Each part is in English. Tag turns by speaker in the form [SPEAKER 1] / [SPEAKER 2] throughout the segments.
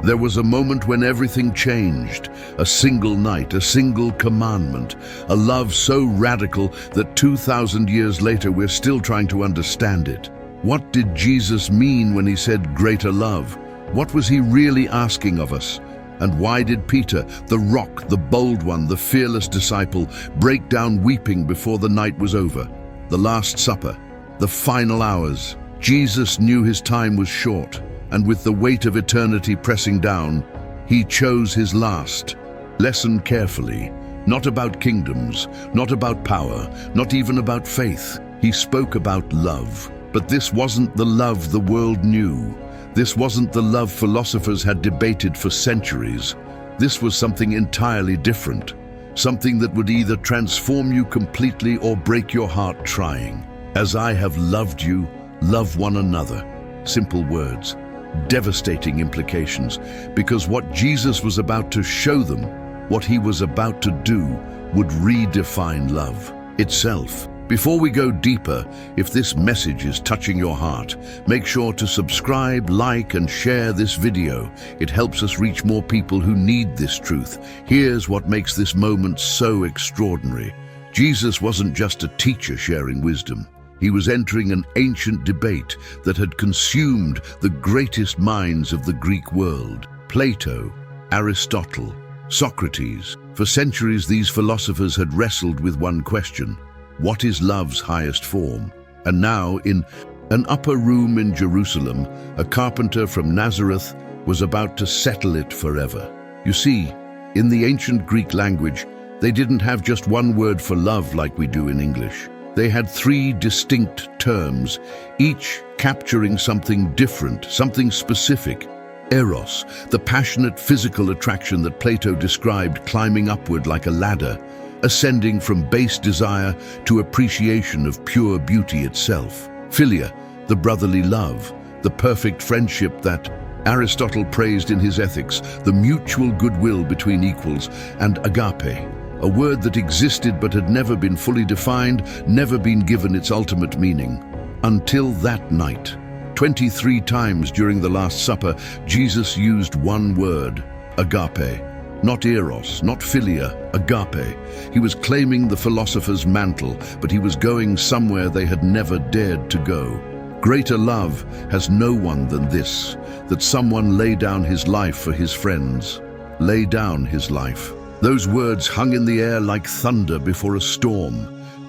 [SPEAKER 1] There was a moment when everything changed. A single night, a single commandment, a love so radical that 2,000 years later we're still trying to understand it. What did Jesus mean when he said greater love? What was he really asking of us? And why did Peter, the rock, the bold one, the fearless disciple, break down weeping before the night was over? The Last Supper, the final hours. Jesus knew his time was short, and with the weight of eternity pressing down, he chose his last. Listen carefully. Not about kingdoms, not about power, not even about faith. He spoke about love. But this wasn't the love the world knew. This wasn't the love philosophers had debated for centuries. This was something entirely different. Something that would either transform you completely or break your heart trying. As I have loved you, love one another. Simple words, devastating implications, because what Jesus was about to show them, what he was about to do, would redefine love itself. Before we go deeper, if this message is touching your heart, make sure to subscribe, like, and share this video. It helps us reach more people who need this truth. Here's what makes this moment so extraordinary. Jesus wasn't just a teacher sharing wisdom. He was entering an ancient debate that had consumed the greatest minds of the Greek world. Plato, Aristotle, Socrates. For centuries, these philosophers had wrestled with one question: what is love's highest form? And now, in an upper room in Jerusalem, a carpenter from Nazareth was about to settle it forever. You see, in the ancient Greek language, they didn't have just one word for love like we do in English. They had three distinct terms, each capturing something different, something specific. Eros, the passionate physical attraction that Plato described climbing upward like a ladder, ascending from base desire to appreciation of pure beauty itself. Philia, the brotherly love, the perfect friendship that Aristotle praised in his Ethics, the mutual goodwill between equals. And agape, a word that existed but had never been fully defined, never been given its ultimate meaning. Until that night. 23 times during the Last Supper, Jesus used one word: agape. Not eros, not philia, agape. He was claiming the philosopher's mantle, but he was going somewhere they had never dared to go. Greater love has no one than this, that someone lay down his life for his friends. Lay down his life. Those words hung in the air like thunder before a storm.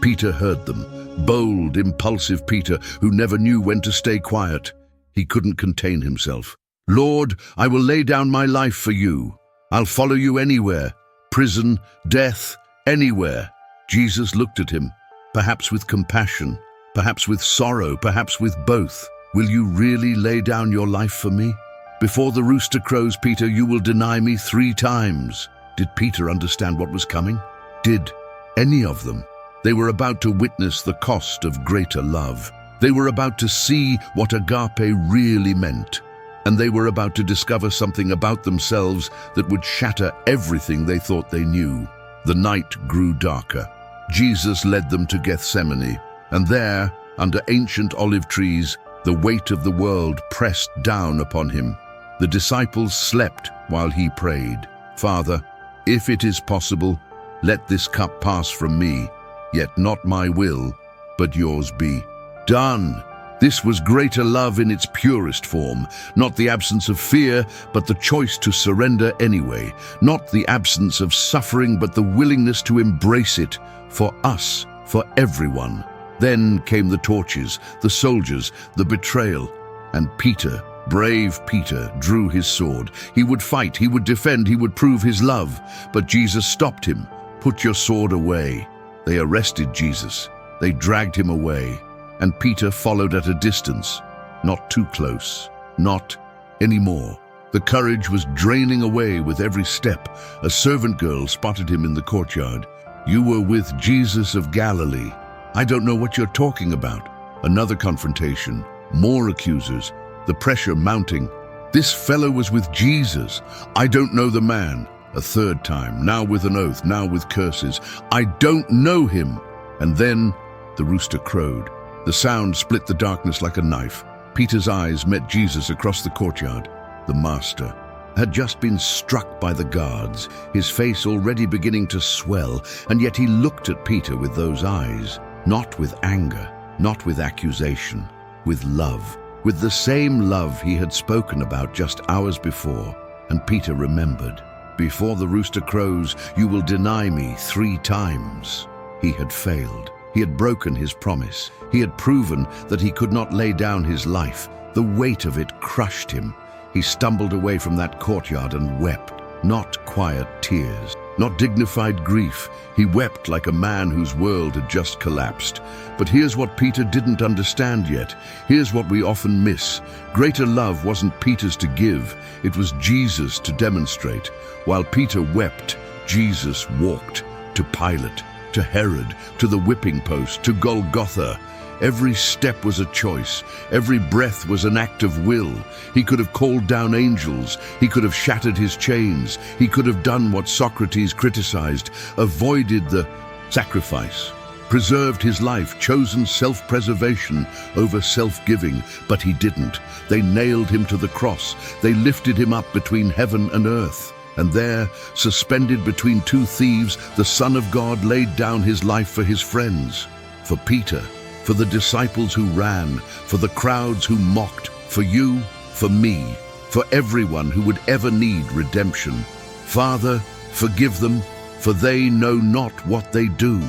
[SPEAKER 1] Peter heard them. Bold, impulsive Peter, who never knew when to stay quiet. He couldn't contain himself. Lord, I will lay down my life for you. I'll follow you anywhere. Prison, death, anywhere. Jesus looked at him, perhaps with compassion, perhaps with sorrow, perhaps with both. Will you really lay down your life for me? Before the rooster crows, Peter, you will deny me 3 times. Did Peter understand what was coming? Did any of them? They were about to witness the cost of greater love. They were about to see what agape really meant. And they were about to discover something about themselves that would shatter everything they thought they knew. The night grew darker. Jesus led them to Gethsemane, and there, under ancient olive trees, the weight of the world pressed down upon him. The disciples slept while he prayed. Father, if it is possible, let this cup pass from me, yet not my will, but yours be done. This was greater love in its purest form, not the absence of fear, but the choice to surrender anyway, not the absence of suffering, but the willingness to embrace it, for us, for everyone. Then came the torches, the soldiers, the betrayal, and Peter, brave Peter, drew his sword. He would fight, he would defend, he would prove his love, but Jesus stopped him. Put your sword away. They arrested Jesus. They dragged him away. And Peter followed at a distance, not too close, not anymore. The courage was draining away with every step. A servant girl spotted him in the courtyard. You were with Jesus of Galilee. I don't know what you're talking about. Another confrontation, more accusers, the pressure mounting. This fellow was with Jesus. I don't know the man. A third time, now with an oath, now with curses. I don't know him. And then the rooster crowed. The sound split the darkness like a knife. Peter's eyes met Jesus across the courtyard. The Master. had just been struck by the guards, his face already beginning to swell, and yet he looked at Peter with those eyes, not with anger, not with accusation, with love, with the same love he had spoken about just hours before. And Peter remembered, "Before the rooster crows, you will deny me 3 times." He had failed. He had broken his promise. He had proven that he could not lay down his life. The weight of it crushed him. He stumbled away from that courtyard and wept, not quiet tears, not dignified grief. He wept like a man whose world had just collapsed. But here's what Peter didn't understand yet. Here's what we often miss. Greater love wasn't Peter's to give. It was Jesus to demonstrate. While Peter wept, Jesus walked to Pilate, to Herod, to the whipping post, to Golgotha. Every step was a choice. Every breath was an act of will. He could have called down angels. He could have shattered his chains. He could have done what Socrates criticized, avoided the sacrifice, preserved his life, chosen self-preservation over self-giving, but he didn't. They nailed him to the cross. They lifted him up between heaven and earth. And there, suspended between 2 thieves, the Son of God laid down his life for his friends, for Peter, for the disciples who ran, for the crowds who mocked, for you, for me, for everyone who would ever need redemption. Father, forgive them, for they know not what they do.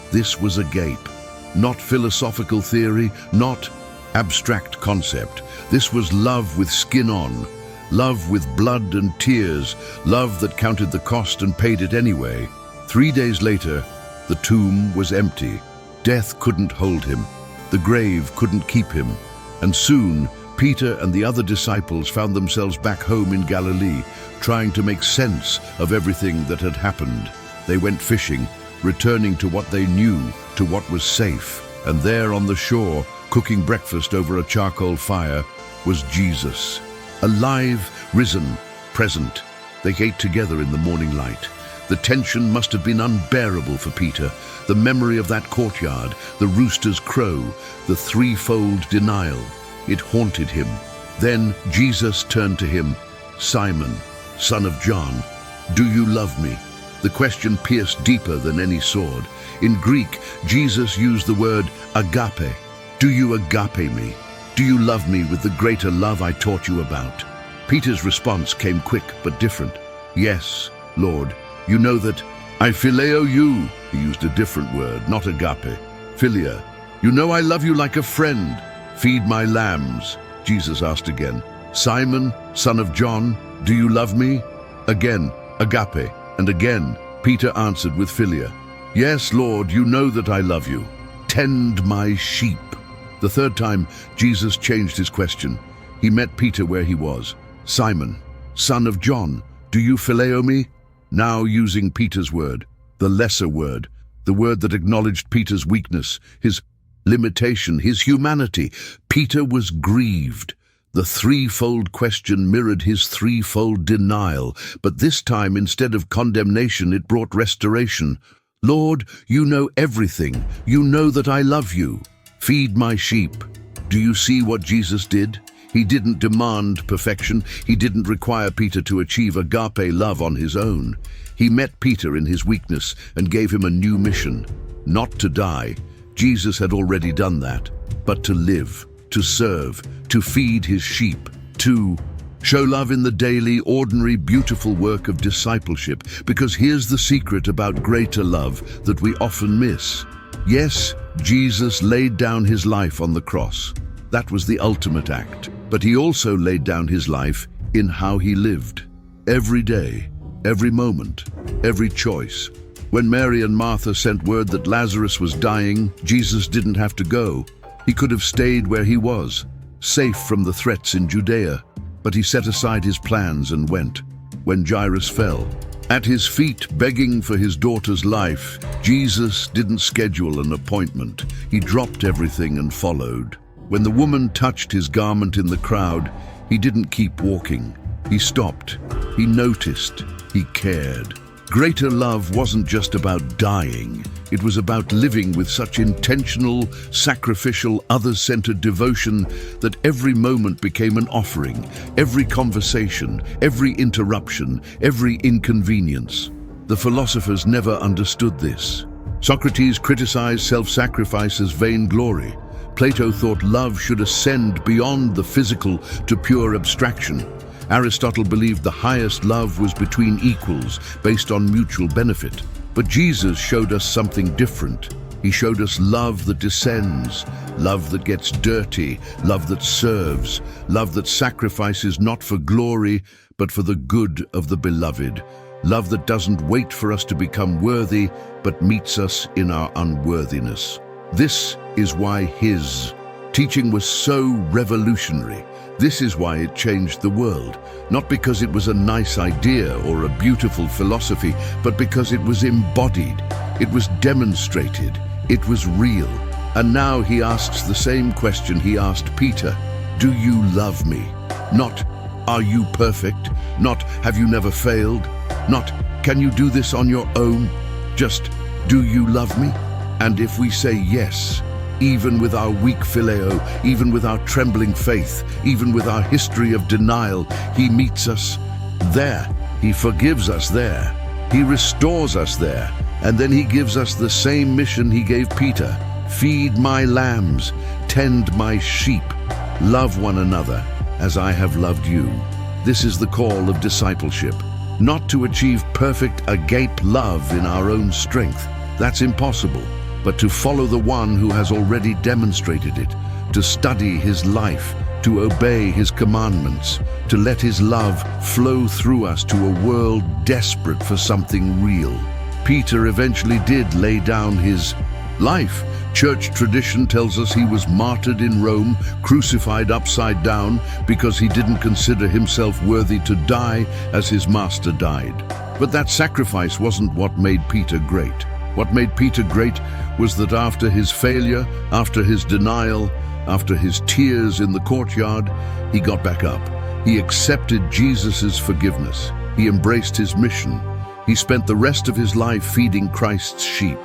[SPEAKER 1] This was Agape, not philosophical theory, not abstract concept. This was love with skin on, love with blood and tears, love that counted the cost and paid it anyway. 3 days later, the tomb was empty. Death couldn't hold him. The grave couldn't keep him. And soon, Peter and the other disciples found themselves back home in Galilee, trying to make sense of everything that had happened. They went fishing, returning to what they knew, to what was safe. And there on the shore, cooking breakfast over a charcoal fire, was Jesus. Alive, risen, present. They ate together in the morning light. The tension must have been unbearable for Peter. The memory of that courtyard, the rooster's crow, the 3-fold denial. It haunted him. Then Jesus turned to him. "Simon, son of John, do you love me?" The question pierced deeper than any sword. In Greek, Jesus used the word agape. Do you agape me? Do you love me with the greater love I taught you about? Peter's response came quick but different. "Yes, Lord, you know that I phileo you." He used a different word, not agape. Philia. "You know I love you like a friend. Feed my lambs." Jesus asked again. "Simon, son of John, do you love me?" Again, agape. And again, Peter answered with philia. "Yes, Lord, you know that I love you. Tend my sheep." The 3rd time, Jesus changed his question. He met Peter where he was. "Simon, son of John, do you phileo me?" Now using Peter's word, the lesser word, the word that acknowledged Peter's weakness, his limitation, his humanity. Peter was grieved. The 3-fold question mirrored his 3-fold denial, but this time, instead of condemnation, it brought restoration. "Lord, you know everything. You know that I love you. Feed my sheep." Do you see what Jesus did? He didn't demand perfection. He didn't require Peter to achieve agape love on his own. He met Peter in his weakness and gave him a new mission. Not to die. Jesus had already done that. But to live, to serve, to feed his sheep, to show love in the daily, ordinary, beautiful work of discipleship. Because here's the secret about greater love that we often miss. Yes, Jesus laid down his life on the cross. That was the ultimate act. But he also laid down his life in how he lived. Every day, every moment, every choice. When Mary and Martha sent word that Lazarus was dying, Jesus didn't have to go. He could have stayed where he was, safe from the threats in Judea. But he set aside his plans and went. When Jairus fell, at his feet begging for his daughter's life, Jesus didn't schedule an appointment. He dropped everything and followed. When the woman touched his garment in the crowd, he didn't keep walking. He stopped. He noticed. He cared. greater love wasn't just about dying. It was about living with such intentional, sacrificial, others-centered devotion that every moment became an offering, every conversation, every interruption, every inconvenience. The philosophers never understood this. Socrates criticized self-sacrifice as vainglory. Plato thought love should ascend beyond the physical to pure abstraction. Aristotle believed the highest love was between equals, based on mutual benefit. But Jesus showed us something different. He showed us love that descends, love that gets dirty, love that serves, love that sacrifices not for glory, but for the good of the beloved. Love that doesn't wait for us to become worthy, but meets us in our unworthiness. This is why his teaching was so revolutionary. This is why it changed the world. Not because it was a nice idea or a beautiful philosophy, but because it was embodied, it was demonstrated, it was real. And now he asks the same question he asked Peter. Do you love me? Not, are you perfect? Not, have you never failed? Not, can you do this on your own? Just, do you love me? And if we say yes, even with our weak phileo, even with our trembling faith, even with our history of denial, he meets us there. He forgives us there. He restores us there. And then he gives us the same mission he gave Peter. Feed my lambs, tend my sheep, love one another as I have loved you. This is the call of discipleship. Not to achieve perfect agape love in our own strength. That's impossible. But to follow the one who has already demonstrated it, to study his life, to obey his commandments, to let his love flow through us to a world desperate for something real. Peter eventually did lay down his life. Church tradition tells us he was martyred in Rome, crucified upside down, because he didn't consider himself worthy to die as his master died. But that sacrifice wasn't what made Peter great. What made Peter great was that after his failure, after his denial, after his tears in the courtyard, he got back up. He accepted Jesus' forgiveness. He embraced his mission. He spent the rest of his life feeding Christ's sheep.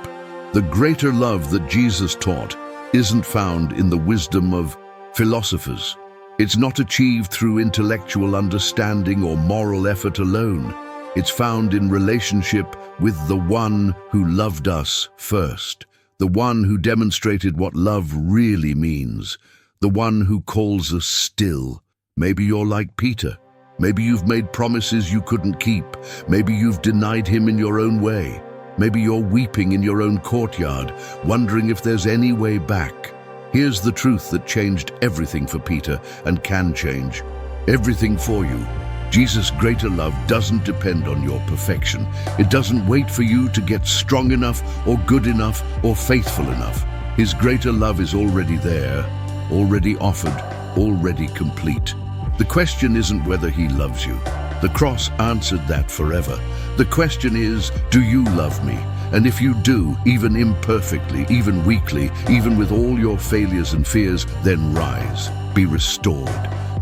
[SPEAKER 1] The greater love that Jesus taught isn't found in the wisdom of philosophers. It's not achieved through intellectual understanding or moral effort alone. It's found in relationship with the one who loved us first, the one who demonstrated what love really means, the one who calls us still. Maybe you're like Peter. Maybe you've made promises you couldn't keep. Maybe you've denied him in your own way. Maybe you're weeping in your own courtyard, wondering if there's any way back. Here's the truth that changed everything for Peter and can change everything for you. Jesus' greater love doesn't depend on your perfection. It doesn't wait for you to get strong enough or good enough or faithful enough. His greater love is already there, already offered, already complete. The question isn't whether he loves you. The cross answered that forever. The question is, do you love me? And if you do, even imperfectly, even weakly, even with all your failures and fears, then rise, be restored,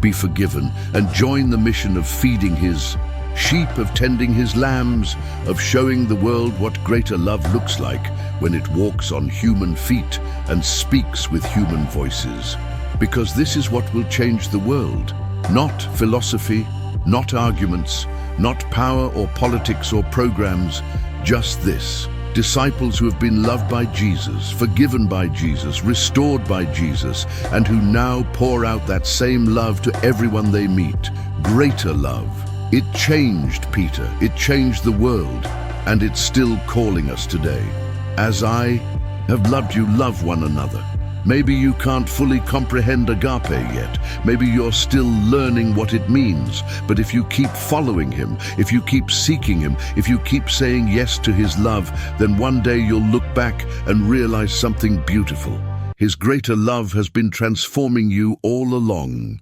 [SPEAKER 1] be forgiven, and join the mission of feeding his sheep, of tending his lambs, of showing the world what greater love looks like when it walks on human feet and speaks with human voices. Because this is what will change the world. Not philosophy, not arguments, not power or politics or programs, just this. Disciples who have been loved by Jesus, forgiven by Jesus, restored by Jesus, and who now pour out that same love to everyone they meet. Greater love. It changed Peter, it changed the world, and it's still calling us today. As I have loved you, love one another. Maybe you can't fully comprehend agape yet. Maybe you're still learning what it means. But if you keep following him, if you keep seeking him, if you keep saying yes to his love, then one day you'll look back and realize something beautiful. His greater love has been transforming you all along.